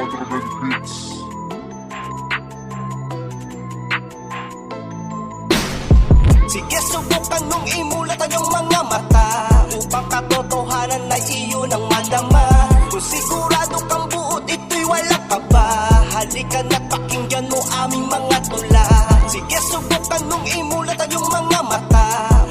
Dragon Beats. Sige, subukan mong imulat ang iyong mga mata upang katotohanan na iyon ang madama. Kung sigurado kang buot, ito'y walang kaba. Halika na pakinggan mo aming mga tula. Sige, subukan mong imulat ang iyong mga mata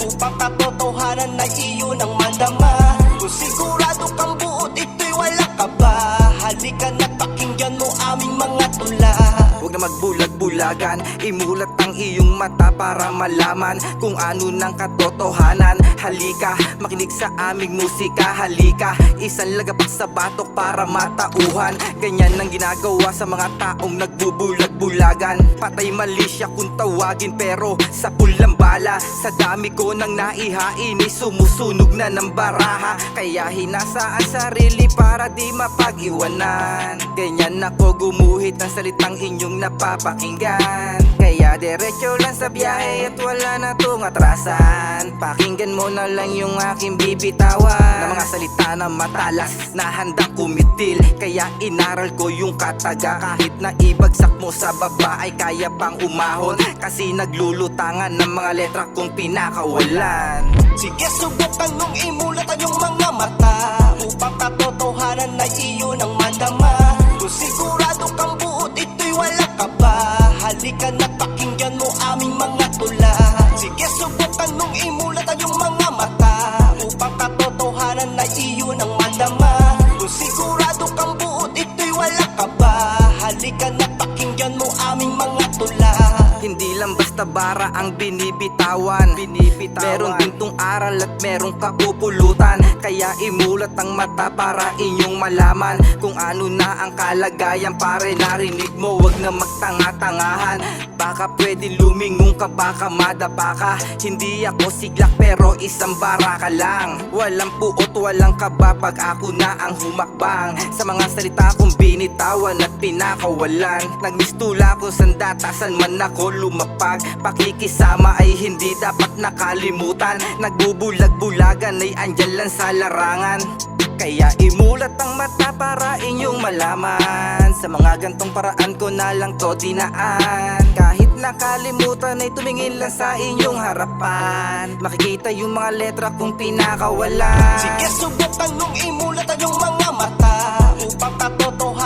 upang katotohanan na iyon ang madama. Kung sigurado kang buot, ito'y walang kaba. Halika na pakinggan mo aming mga tula. Huwag na magbulag-bulagan, imulat ang iyong mata para malaman kung ano ng katotohanan. Halika, makinig sa aming musika. Halika, isang lagapak sa batok para matauhan. Ganyan ang ginagawa sa mga taong nagbubulag-bulagan. Patay mali siya kung tawagin pero sa pulang bala. Sa dami ko nang naihain ay sumusunog na ng baraha. Kaya hinasaan sarili para di mapag-iwanan. Ganyan ako gumuhit ng salitang inyong napapakinggan. Kaya diretso lang sa biyahe at wala na tong atrasan. Pakinggan mo na lang yung aking bibitawan na mga salita na matalas na handang kumitil. Kaya inaral ko yung kataga. Kahit na ibagsak mo sa baba ay kaya pang umahon. Kasi naglulutangan ng mga letra kong pinakawalan. Sige, subukan mong imulat ang iyong mga mata upang katotohanan na iyon ang madama. Kung sigurado kang buot, ito'y walang kaba. Halika na pakinggan mo aming mga tula. Sige, subukan mong imulat ang iyong mga mata upang katotohanan na iyon ang madama. Kung sigurado kang buot, ito'y walang kaba. Halika na pakinggan mo aming mga tula. Hindi lang basta bara ang binibitawan. Meron din tong aral at merong kapupulutan. Kaya imulat ang mata para inyong malaman kung ano na ang kalagayan. Pare, narinig mo, wag na magtanga-tangahan. Baka pwede lumingon ka, baka madapa ka. Hindi ako siglak pero isang baraka lang. Walang puot, walang kaba pag ako na ang humakbang. Sa mga salita kong binitawan at pinakawalan. Nagmistula ko sandatasan man ako lumapag. Pakikisama ay hindi dapat nakalimutan. Nagbubulag-bulagan ay andyan lang sa larangan. Kaya imulat ang mata para inyong malaman. Sa mga gantong paraan ko na lang to dinaan. Kahit nakalimutan ay tumingin lang sa inyong harapan. Makikita yung mga letra kong pinakawalan. Sige, subukan mong imulat ang iyong mga mata upang katotohanan